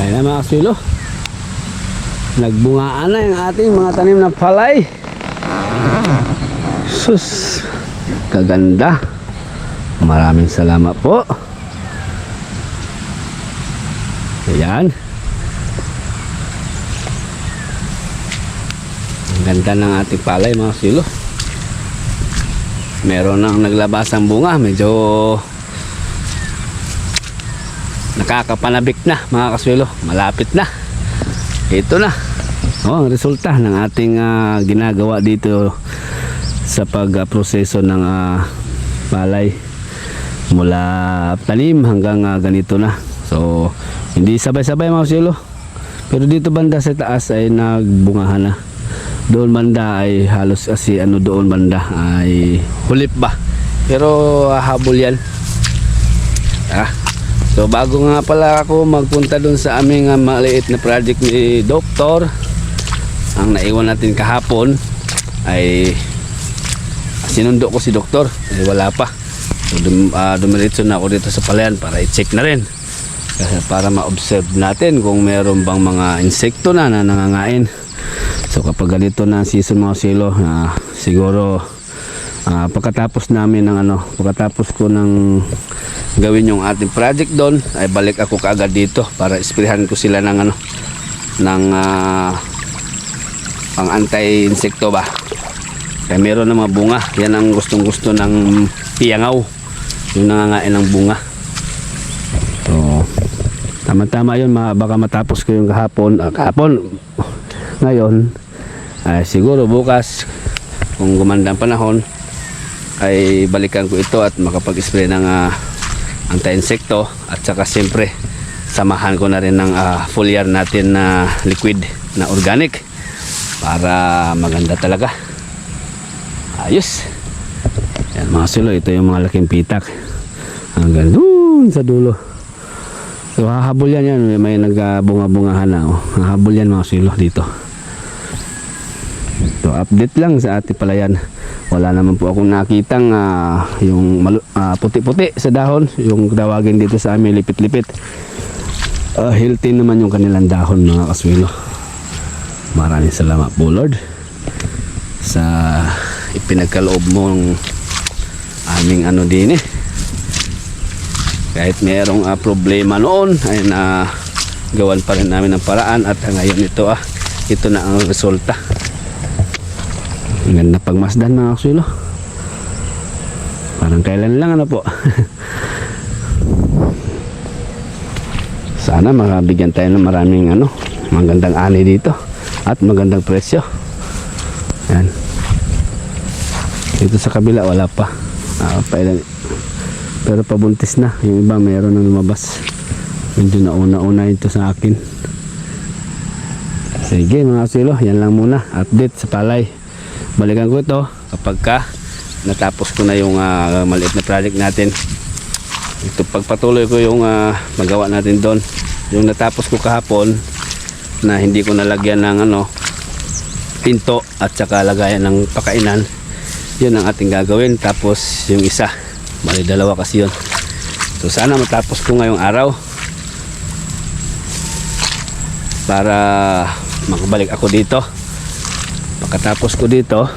Ayan na mga kaswilo, nagbungaan na yung ating mga tanim na palay. Sus, kaganda. Maraming salamat po. Ayan, ang ganda ng ating palay mga kaswilo. Meron nang naglabas ang bunga, medyo nakakapanabik na mga kaswilo, malapit na. Ito na ang resulta ng ating ginagawa dito sa pagproseso ng palay mula tanim hanggang ganito na. So hindi sabay-sabay mga kaswilo, pero dito banda sa taas ay nagbungahan na. Doon banda ay halos kasi doon banda ay hulip ba, pero habol yan. So bago nga pala ako magpunta dun sa aming maliit na project ni Doktor, ang naiwan natin kahapon ay sinundo ko si Doktor, wala pa. So dumiretso na ako dito sa palayan para i-check na rin, para ma-observe natin kung meron bang mga insekto na nangangain. So kapag ganito na season mga silo, siguro pagkatapos namin ng pagkatapos ko ng gawin yung ating project doon, ay balik ako kaagad dito para isprehan ko sila ng pang anti-insekto ba. Kaya meron na mga bunga, yan ang gustong gusto ng piyangaw, yung nangangain ng bunga. So tama-tama yun, baka matapos ko yung kahapon ngayon, ay siguro bukas kung gumanda ang panahon ay balikan ko ito at makapag-spray ng anti-insekto, at saka siyempre samahan ko na rin ng foliar natin na liquid na organic para maganda talaga. Ayos. Yan mga silo, ito yung mga laking pitak hanggang doon sa dulo. So hahabol yan, may nagbunga-bungahan na. Hahabol yan mga silo dito. So update lang sa ating palayan. Wala naman po akong nakitang yung puti-puti sa dahon, yung tawagin dito sa amin lipit-lipit. Healthy naman yung kanilang dahon mga kaswilo. Maraming salamat po Lord sa ipinagkaloob mong aming din kahit mayroong problema noon ay gawan pa rin namin ng paraan, at ngayon ito na ang resulta. Ang ganda pagmasdan mga kaswilo, parang kailan lang po. Sana makabigyan tayo ng maraming magandang ani dito at magandang presyo. Yan. Dito sa kabila wala pa, pero pabuntis na. Yung iba mayroon nang lumabas, medyo nauna ito sa akin. Sige mga kaswilo, yan lang muna update sa palay. Balikan ko ito kapag natapos ko na yung maliit na project natin. Ito pagpatuloy ko yung magawa natin doon. Yung natapos ko kahapon na hindi ko nalagyan ng pinto at saka lagayan ng pakainan, yun ang ating gagawin. Tapos yung isa, bali dalawa kasi yun. So sana matapos ko ngayong araw para makabalik ako dito. Pagkatapos ko dito,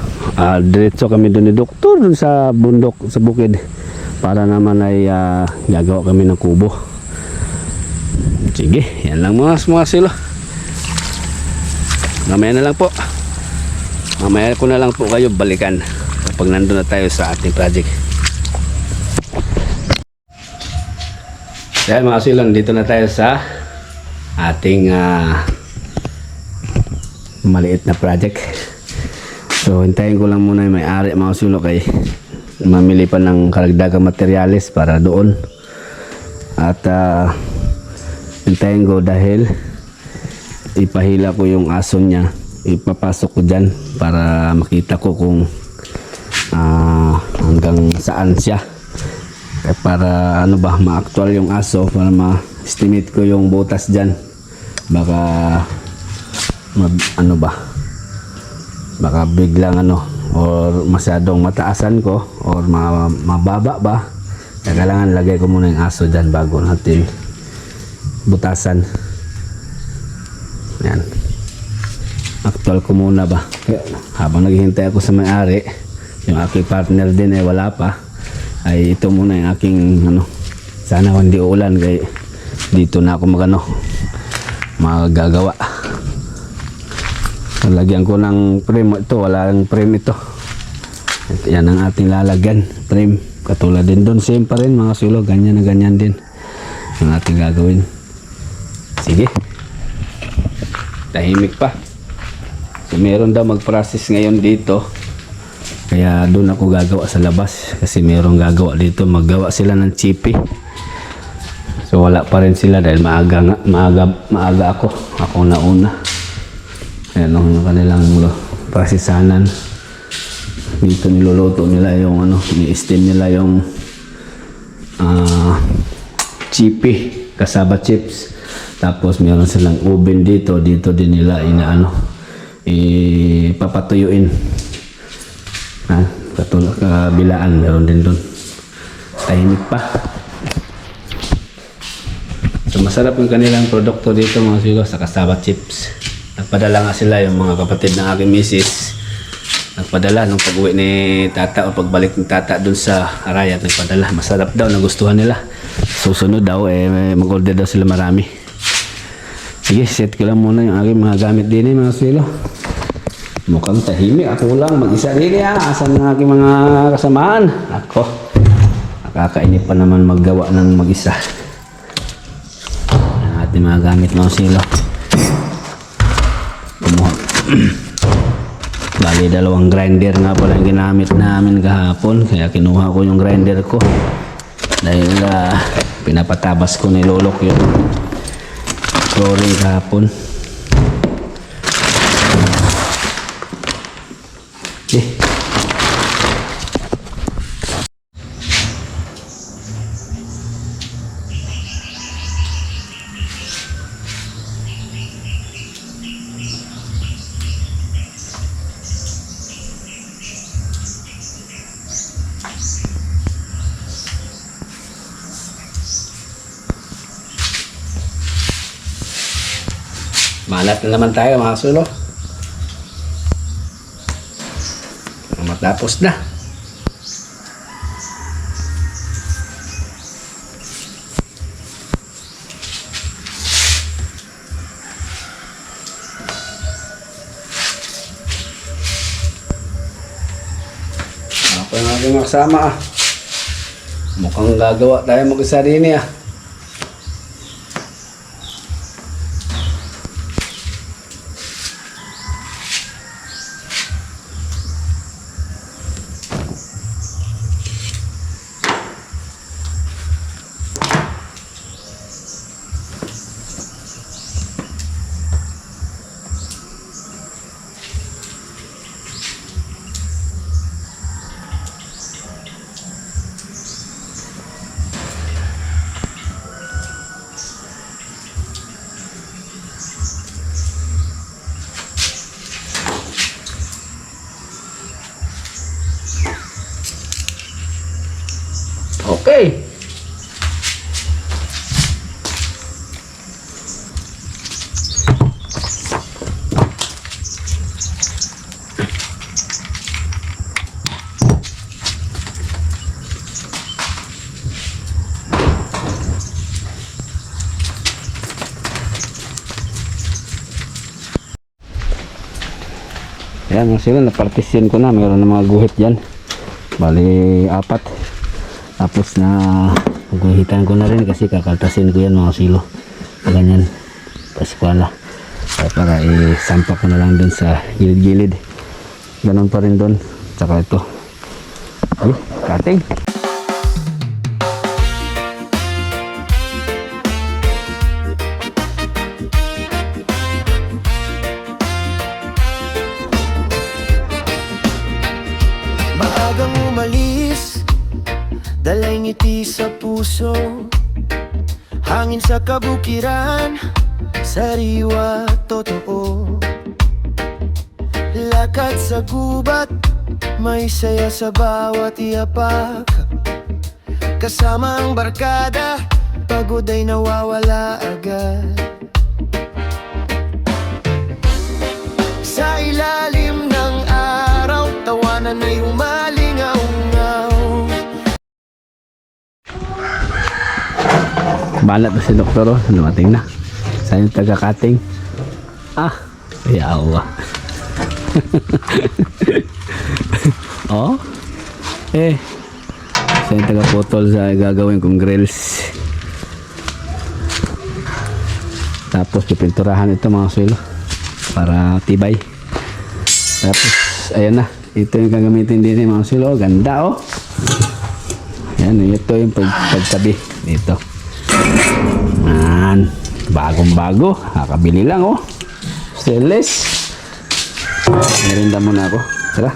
diretso kami doon ni Doktor doon sa bundok, sa bukid, para naman ay gagawa kami ng kubo. Sige, yan lang mga silo. Mamaya na lang po. Mamaya ko na lang po kayo balikan kapag nandun na tayo sa ating project. Yan mga silo, dito na tayo sa ating maliit na project. So hintayin ko lang muna yung may-ari mga silo, kay mamili pa ng karagdagang materyales para doon. At hintayin ko dahil ipahila ko yung aso niya, ipapasok ko dyan para makita ko kung hanggang saan siya, para ma-actual yung aso, para ma-estimate ko yung butas dyan. Baka baka biglang or masyadong mataasan ko or mababa ba, kailangan lagay ko muna yung aso dyan bago natin butasan. Yan. Actual ko muna ba. Kaya, habang naghihintay ako sa may-ari, yung aking partner din ay wala pa, ay ito muna yung aking sana hindi uulan kaya dito na ako magagawa. Lagyan ko ng frame ito, wala ng frame ito. Yan ang ating lalagyan, frame. Katulad din doon, same pa rin mga silo, ganyan na ganyan din ang ating gagawin. Sige, tahimik pa. So meron daw mag-process ngayon dito, kaya doon ako gagawa sa labas kasi meron gagawa dito, maggawa sila ng chippy. So wala pa rin sila dahil maaga ako nauna. Ayan ang kanilang prasisanan. Dito niluluto nila yung ni-steam nila yung chippy, cassava chips. Tapos meron silang oven dito din nila papatuyuin. Katulad kabilaan meron din doon. Tahimik pa. So masarap yung kanilang produkto dito mga silo sa cassava chips. Nagpadala nga sila yung mga kapatid ng aking misis. Nagpadala nung pag-uwi ni tata o pagbalik ni tata dun sa Arayat, nagpadala. Masarap daw, nagustuhan nila. Susunod daw, mag-order daw sila marami. Sige, set ko lang muna yung aking mga gamit din mga silo. Mukhang tahimik. Ako lang, mag-isa rin asan ng aking mga kasamaan. Ako, nakakainip pa naman maggawa ng mag-isa. Ang ating mga gamit mga silo. Bali, dalawang grinder nga pala yung ginamit namin kahapon, kaya kinuha ko yung grinder ko dahil pinapatabas ko, nilolok yung flooring kahapon. Okay. Malat na naman tayo mga sulo. Matapos na. Ako yung aking makasama Mukhang gagawa tayo mag-isa rin Okay. Ayan mga sila, napartisin ko na. Meron na mga guhit dyan. Bali, 4. Tapos na guhitan ko na rin kasi kakaltasin ko yan mga silo. Ganyan. Paskwala. Para isampa ko na lang dun sa gilid-gilid. Ganon pa rin dun. Tsaka ito. Ay, cutting. Maagang umalis, dalay ngiti sa puso, hangin sa kabukiran, sariwa totoo. Lakad sa gubat, may saya sa bawat iyapak. Kasama ang barkada, pagod ay nawawala agad. Balat na si doktor, oh. Dumating na. Saan yung taga-cutting? Ah, yawa. Oh. Saan yung taga-putol sa gagawin kong grills. Tapos pipinturahan ito mga suelo para tibay. Tapos ayan na. Ito yung gagamitin din mga suelo. Ganda, oh. Yan, ito yung pagtabi dito. Bagong-bago. Nakabili lang, oh. Stainless. Merinda muna ako. Tara.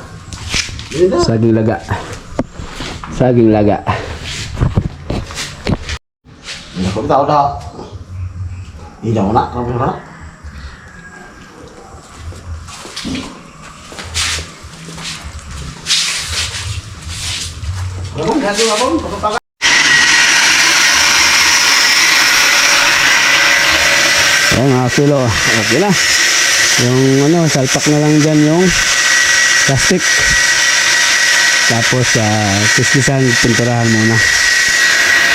Saging laga. Saging laga. Không tao đâu. Đi đâu nè, không biết. Không ra đi mà bún, không tao. Ayan mga kilo. Okay na. Yung salpak na lang dyan yung plastic. Tapos kiskisan, pinturahan muna.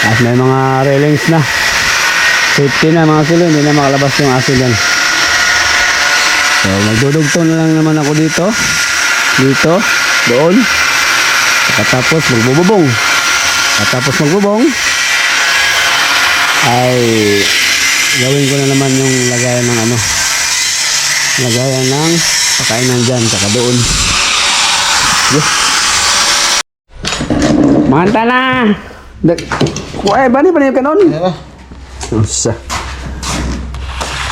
At may mga railings na. Safety na mga kilo, hindi na makalabas yung aso dyan. So magdudugtong na lang naman ako dito. Dito, doon. Katapos magbububong. Katapos magbubong ay gawin ko na naman yung lagayan ng lagayan ng pakainan dyan, saka doon. Yes. Manta na! Bani yung kanon? Usa.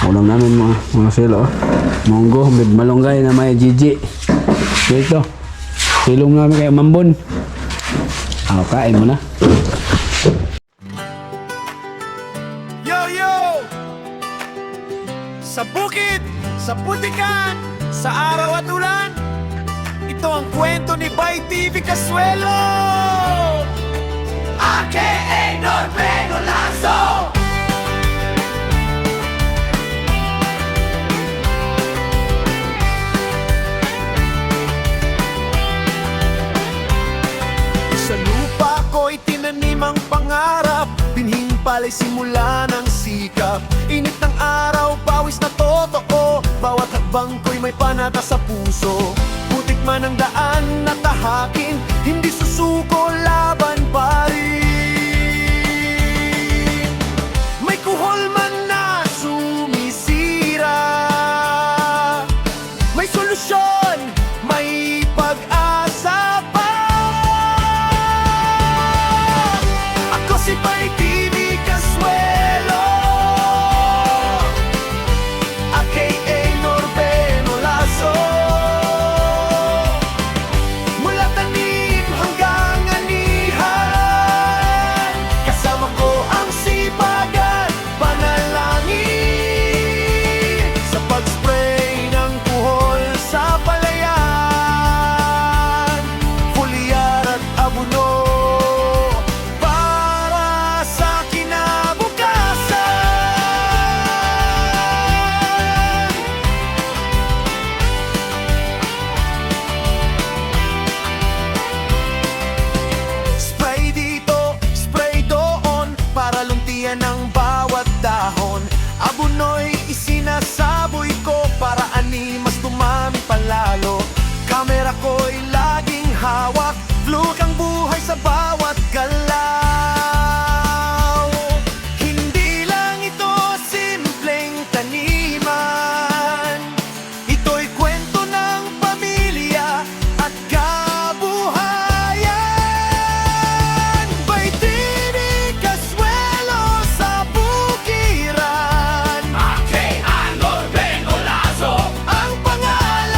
Ulam namin mga silo. Munggo, with malunggay na may Gigi. Dito. Silong namin kayo mambon. Kain mo na. Sa bukid, sa putikan, sa araw at ulan, ito ang kwento ni Bay TV Casuelo, aka Norberto Lazo. Sa lupa ko'y tinanim ang pangarap, binhing pala'y simula ng sikap. Init ng araw, pawis na totoo, bawat hakbang ko'y may panata sa puso. Putik man ang daan na tahakin, hindi susuko, laban pa rin. May kuhol man na sumisira, may solusyon, may pag-asa pa. Ako si Bay TV Casuelo, aka Norberto Lazo. Mula tanim hanggang anihan, kasama ko ang sipagan, panalangin sa pag-spray ng kuhol sa palayan, foliar at abono para sa kinabukasan. Spray dito, spray doon, para luntian ang bawat dahon. Abono'y isinasaboy ko para ani mas dumami palalo. Kamera ko'y laging hawak, vlog ang buhay sa bawat galaw. Hindi lang ito simpleng taniman, ito'y kwento ng pamilya at kabuhayan. Bay TV Casuelo sa bukiran, aka Norberto Lazo ang pangalan.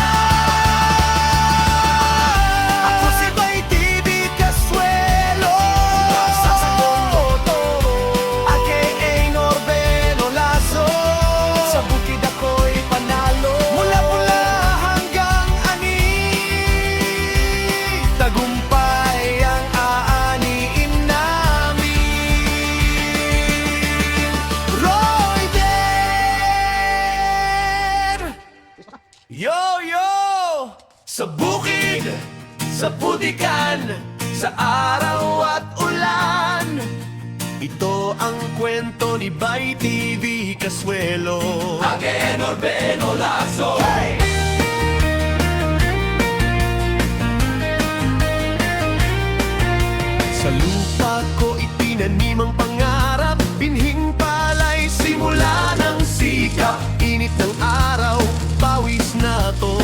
Ako si Bay TV Casuelo, sa Tondo, aka Norberto Lazo. Sa bukid ako'y panalo, mula-mula hanggang ani, tagumpay ang aaniin namin. Roy Der! Yo! Sa bukid, sa putikan, sa araw at ulan, ito ang kwento ni Sibay TV Kasuelo. Sa lupa ko itinanim ang pangarap, binhing palay simula ng sikap. Init ng araw, pawis na to.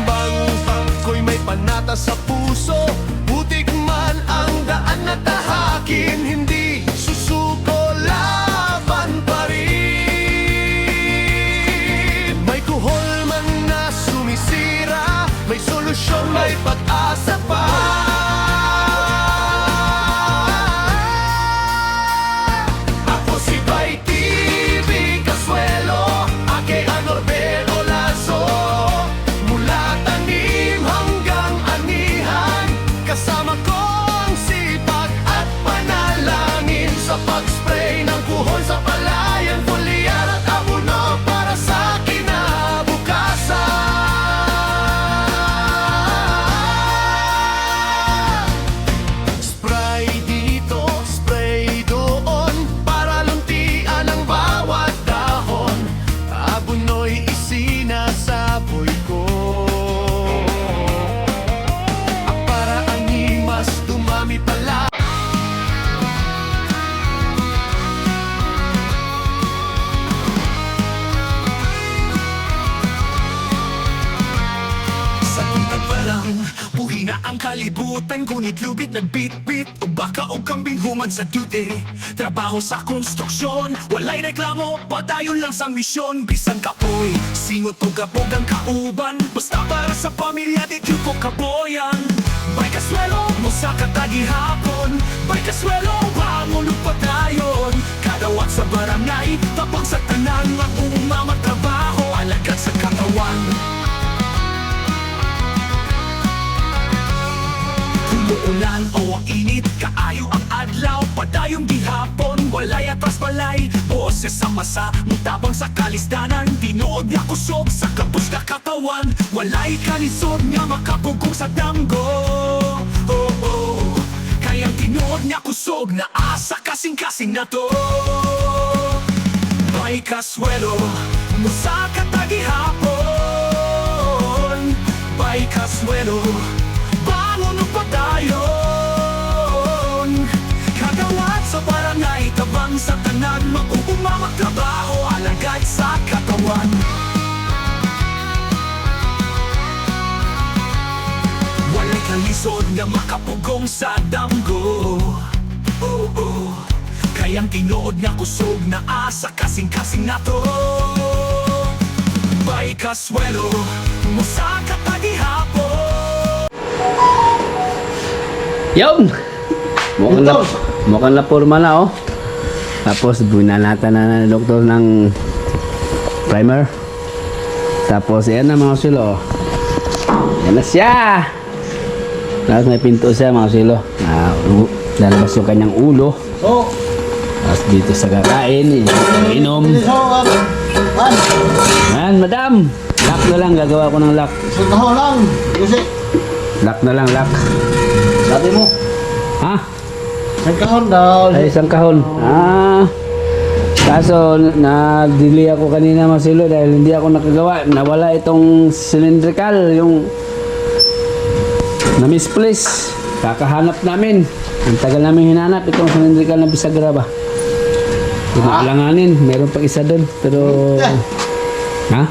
Bangpang ko'y may panata sa puso, putik man ang daan na tahakin. Hindi susuko, laban pa rin. May kuhol man na sumisira, may solusyon, may pag-asa pa. Ako si Bay TV Kasuelo, ake Anorbeno Lazo. Mula tanim hanggang anihan, kasama ko ang sipag at panalangin. Sa pag-spray ng kuhol sa palayan, foliar at abono para sa kinabukasan. Spray dito, spray doon, para luntian ang bawat dahon. Abono'y isinasaboy ko, para ang mas dumami pala. Sa unang pa lang, buhi na ang kalibutan, ngunit lubid nagbitbit o baka o kambing human sa duty. Trabaho sa konstruksyon, walay reklamo, padayon lang sa misyon. Bisan kapoy, singot o gabog ang kauban, basta para sa pamilya di ko kaboyan. Bay Kasuelo, mo sa katagihapon, Bay Kasuelo, bangon padayon. Kadawat sa barangay, tapang sa tanan, mag-umama trabaho, alagad sa katawan. Umuulan o ang init, kaayo ang adlaw, padayong gihapon, walay atras balay. Boses sa masa, mutabang sa kalisdanan, tinuod niya kusog sa kapos na katawan. Walay kalisod nga makapugong sa danggo. Oh, oh. Kayang tinuod niya kusog na asa kasing-kasing na to. Bay Kasuelo, musa katagihapon, Bay Kasuelo, bangon o padayon. Kadawat sa barangay, tabang sa tanan, mag-uuma magtrabaho, alagad sa katawan. Walay kalisod na makapugong sa damgo. Oh, oh. Kayang tinuod nga kusog na asa kasing-kasing na to. Bay Kasuelo, musa katagihapon. Yun! Mukhang na forma na, oh. Tapos binanatan na ng doktor ng primer. Tapos yan na mga silo, oh. Yan na siya! Tapos may pinto siya mga silo. Lalabas yung kanyang ulo. So, Tapos dito sa kakain, inom. Yan, madam! Lock na lang, gagawa ko ng lock. sundaho lang. Kasi, Lock na lang, lock. sabi mo, Ha? nagkahon daw. Ay, isang kahon. Kaso, na-delay ako kanina mga silo dahil hindi ako nakagawa. Nawala itong cylindrical, yung na-misplace. Kakahanap namin. Ang tagal namin hinanap itong cylindrical na bisagra ba. Pinaalanganin, meron pang isa doon. Pero, ha?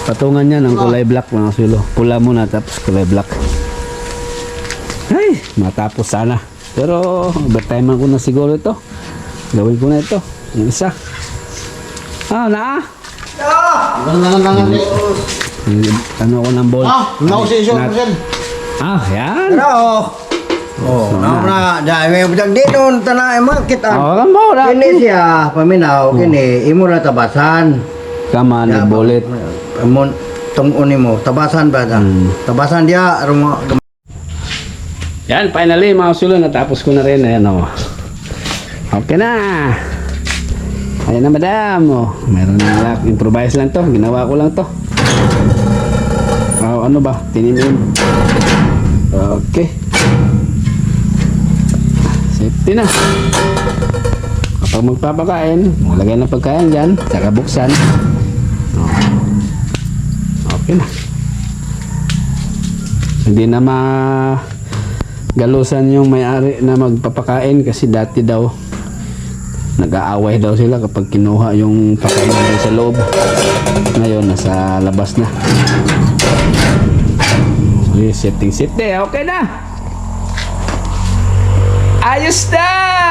Patungan niya ng kulay black mga silo. Pula muna tapos kulay black. Ay, matapos sana. Pero, overtime ko na siguro ito. Gawin ko na ito. Yung isa. Na? Ano ako ng ball? Nausisyon mo siya. Yan. Pero, na dahil may di doon tanay makita. Kan mo na. Kini siya paminaw kini imo na tabasan. Kama, nagbolit. Amon tunguni mo tabasan ba ta? Tabasan dia rumo. Yan, finally mga sulo, natapos ko na rin. Ayan o. Okay na. Ayan na madam. Meron na lock. Improvise lang to. Ginawa ko lang to. Ano ba? Tinimin. Okay. safety na. Kapag magpapakain, lagay ng pagkain dyan, saka buksan. Okay na. Hindi na galusan yung may-ari na magpapakain kasi dati daw nag-aaway daw sila kapag kinuha yung pakain doon sa loob. Ngayon nasa labas na. Okay, setting. Okay na. Ayos na!